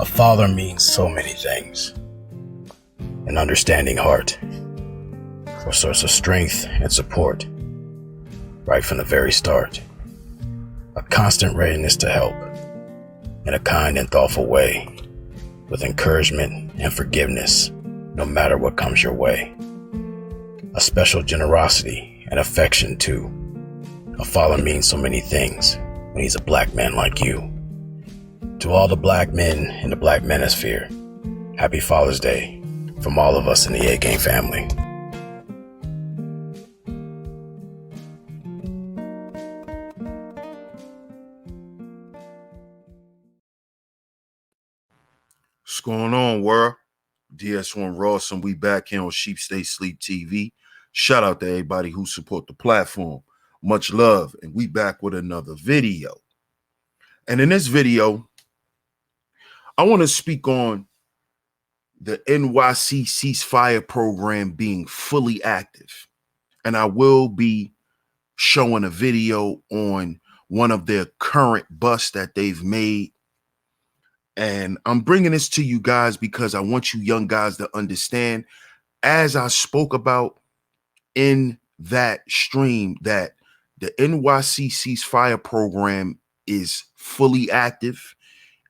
A father means so many things. An understanding heart, a source of strength and support, right from the very start. A constant readiness to help, in a kind and thoughtful way, with encouragement and forgiveness, no matter what comes your way. A special generosity and affection too. A father means so many things when he's a black man like you. To all the black men in the black manosphere, happy Father's Day from all of us in the A-Game family. What's going on, world? DS1 Ross, and we back here on SHEEPSTAYSLEEPTV. Shout out to everybody who support the platform. Much love, and we back with another video. And in this video, I want to speak on the NYC ceasefire program being fully active. And I will be showing a video on one of their current busts that they've made. And I'm bringing this to you guys because I want you young guys to understand, as I spoke about in that stream, that the NYC ceasefire program is fully active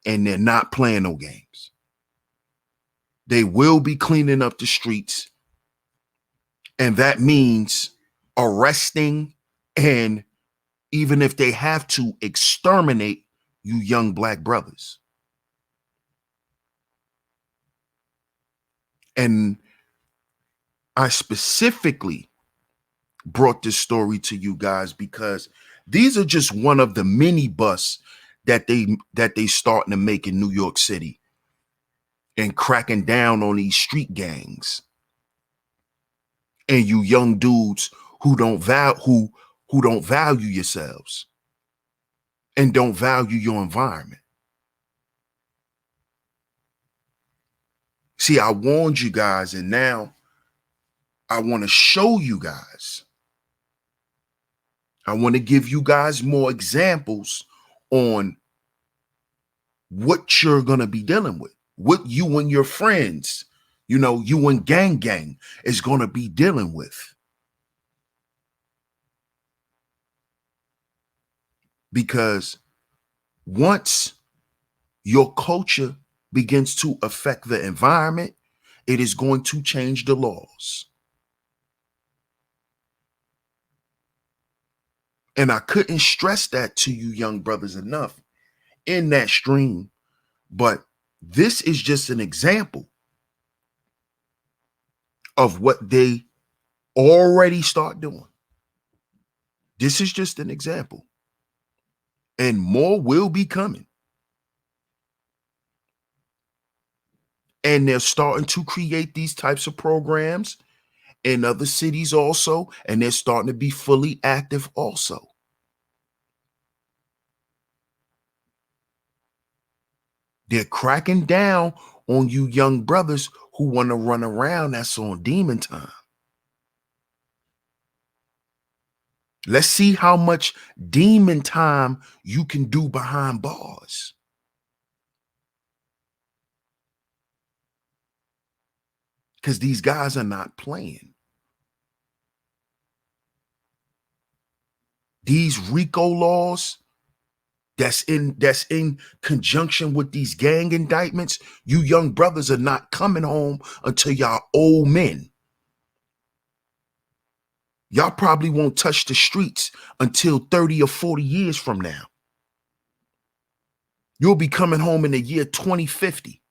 and they're not playing no games. They will be cleaning up the streets, and that means arresting and, even if they have to, exterminate you young black brothers. And I specifically brought this story to you guys because these are just one of the many busts that they starting to make in New York City and cracking down on these street gangs and you young dudes who don't value yourselves and don't value your environment. See, I warned you guys, and now I want to show you guys. I want to give you guys more examples on what you're going to be dealing with, what you and your friends, you and gang is going to be dealing with. Because once your culture begins to affect the environment, it is going to change the laws. And I couldn't stress that to you young brothers enough in that stream. But this is just an example of what they already start doing. This is just an example. And more will be coming. And they're starting to create these types of programs in other cities also. And they're starting to be fully active also. They're cracking down on you young brothers who want to run around that's on demon time. Let's see how much demon time you can do behind bars. Because these guys are not playing. These RICO laws that's in conjunction with these gang indictments, you young brothers are not coming home until y'all old men. Y'all probably won't touch the streets until 30 or 40 years from now. You'll be coming home in the year 2050.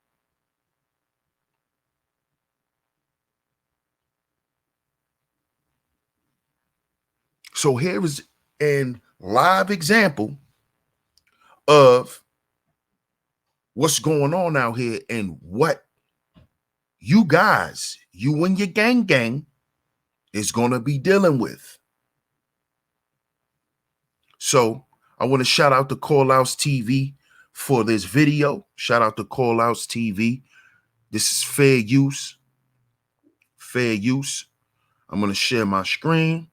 So here is a live example of what's going on out here and what you guys, you and your gang is going to be dealing with. So I want to shout out to Callouts TV for this video. Shout out to Callouts TV. This is fair use. Fair use. I'm going to share my screen.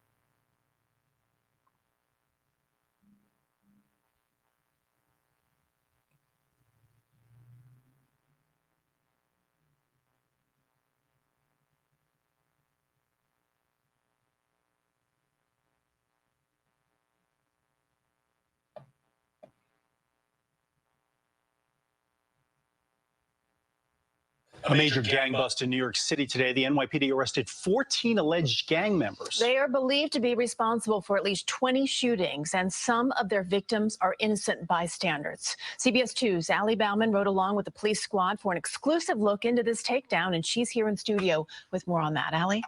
A major gang bust in New York City today. The NYPD arrested 14 alleged gang members. They are believed to be responsible for at least 20 shootings, and some of their victims are innocent bystanders. CBS 2's Allie Bauman rode along with the police squad for an exclusive look into this takedown, and she's here in studio with more on that. Allie?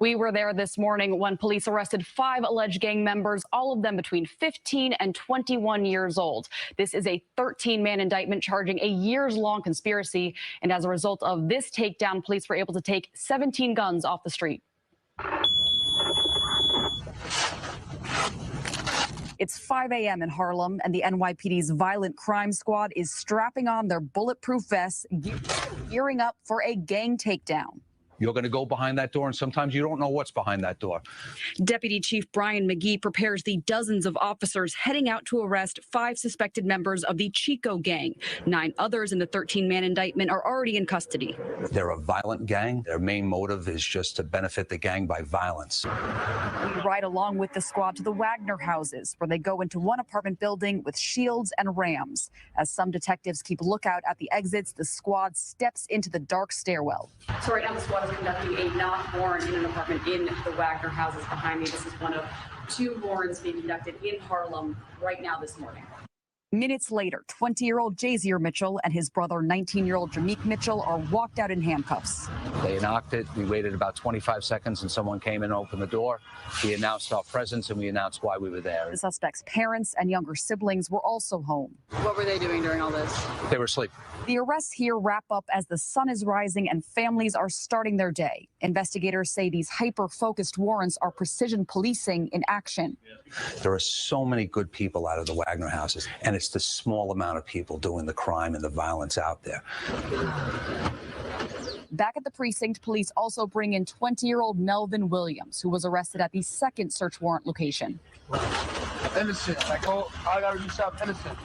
We were there this morning when police arrested 5 alleged gang members, all of them between 15 and 21 years old. This is a 13-man indictment charging a years-long conspiracy. And as a result of this takedown, police were able to take 17 guns off the street. It's 5 a.m. in Harlem, and the NYPD's violent crime squad is strapping on their bulletproof vests, gearing up for a gang takedown. You're going to go behind that door, and sometimes you don't know what's behind that door. Deputy Chief Brian McGee prepares the dozens of officers heading out to arrest 5 suspected members of the Chico gang. 9 others in the 13-man indictment are already in custody. They're a violent gang. Their main motive is just to benefit the gang by violence. We ride along with the squad to the Wagner houses, where they go into one apartment building with shields and rams. As some detectives keep lookout at the exits, the squad steps into the dark stairwell. So right now the squad is conducting a knock warrant in an apartment in the Wagner houses behind me. This is one of 2 warrants being conducted in Harlem right now this morning. Minutes later, 20-year-old Jazier Mitchell and his brother, 19-year-old Jameek Mitchell, are walked out in handcuffs. They knocked it. We waited about 25 seconds, and someone came and opened the door. We announced our presence, and we announced why we were there. The suspect's parents and younger siblings were also home. What were they doing during all this? They were asleep. The arrests here wrap up as the sun is rising and families are starting their day. Investigators say these hyper-focused warrants are precision policing in action. There are so many good people out of the Wagner houses, and it's the small amount of people doing the crime and the violence out there. Back at the precinct, police also bring in 20-year-old Melvin Williams, who was arrested at the second search warrant location. Innocent. Like, oh, I gotta do something innocent.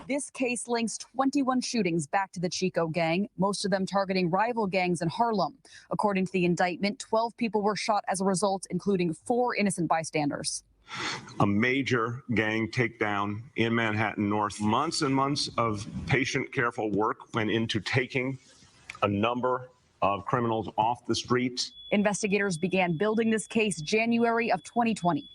This case links 21 shootings back to the Chico gang, most of them targeting rival gangs in Harlem. According to the indictment, 12 people were shot as a result, including 4 innocent bystanders. A major gang takedown in Manhattan North. Months and months of patient, careful work went into taking a number of criminals off the streets. Investigators began building this case January of 2020.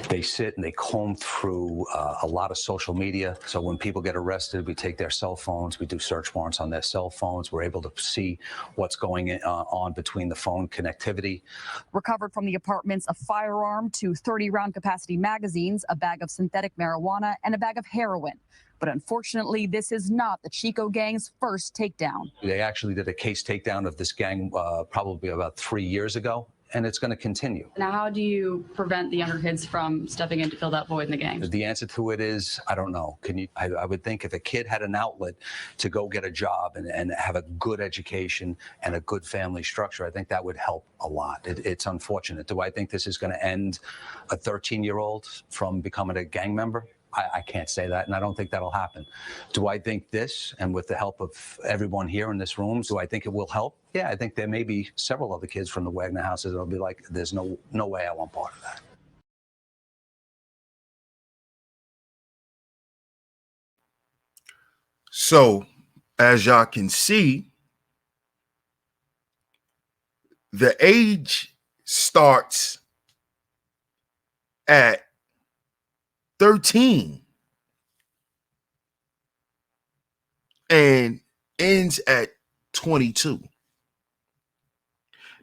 They sit and they comb through a lot of social media. So when people get arrested, we take their cell phones. We do search warrants on their cell phones. We're able to see what's going on between the phone connectivity. Recovered from the apartments a firearm, 2 30-round capacity magazines, a bag of synthetic marijuana, and a bag of heroin. But unfortunately, this is not the Chico gang's first takedown. They actually did a case takedown of this gang probably about 3 years ago, and it's going to continue. Now, how do you prevent the younger kids from stepping in to fill that void in the gang? The answer to it is, I don't know. I would think if a kid had an outlet to go get a job and have a good education and a good family structure, I think that would help a lot. It's unfortunate. Do I think this is going to end a 13-year-old from becoming a gang member? I can't say that, and I don't think that'll happen. Do I think this, and with the help of everyone here in this room, do I think it will help? Yeah, I think there may be several other kids from the Wagner houses that'll be like, there's no way I want part of that. So, as y'all can see, the age starts at 13 and ends at 22.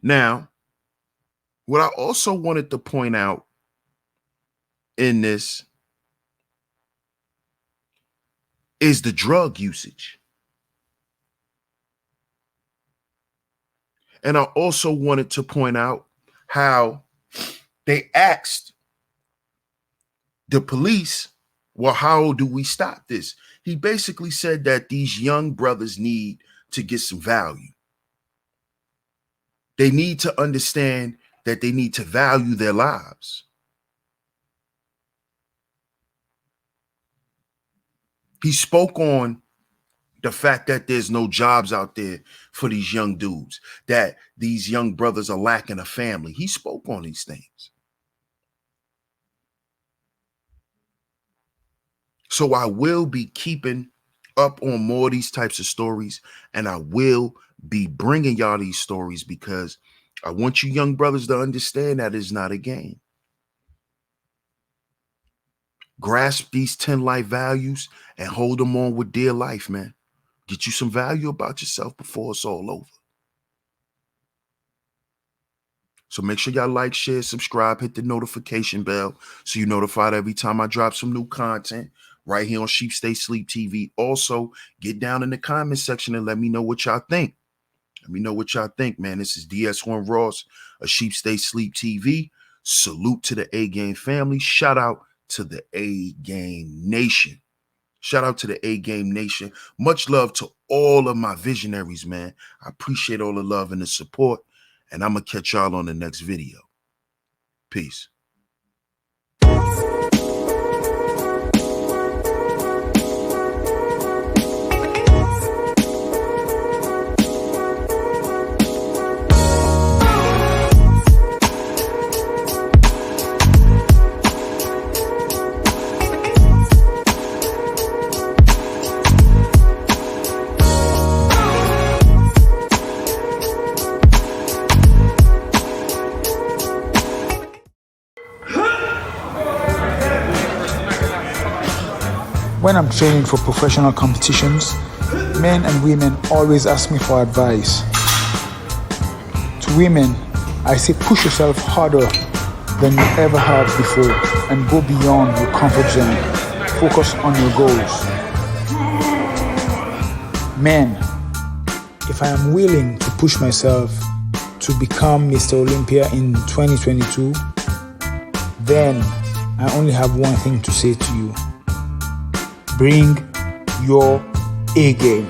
Now, what I also wanted to point out in this is the drug usage. And I also wanted to point out how they asked the police, well, how do we stop this? He basically said that these young brothers need to get some value. They need to understand that they need to value their lives. He spoke on the fact that there's no jobs out there for these young dudes, that these young brothers are lacking a family. He spoke on these things. So I will be keeping up on more of these types of stories, and I will be bringing y'all these stories because I want you young brothers to understand that it's not a game. Grasp these 10 life values and hold them on with dear life, man. Get you some value about yourself before it's all over. So make sure y'all like, share, subscribe, hit the notification bell so you're notified every time I drop some new content right here on Sheep Stay Sleep TV. Also, get down in the comment section and let me know what y'all think. Let me know what y'all think, man. This is DS1 Ross of Sheep Stay Sleep TV. Salute to the A-Game family. Shout out to the A-Game Nation. Shout out to the A-Game Nation. Much love to all of my visionaries, man. I appreciate all the love and the support. And I'm going to catch y'all on the next video. Peace. When I'm training for professional competitions, men and women always ask me for advice. To women, I say push yourself harder than you ever have before and go beyond your comfort zone. Focus on your goals. Men, if I am willing to push myself to become Mr. Olympia in 2022, then I only have one thing to say to you. Bring your A game.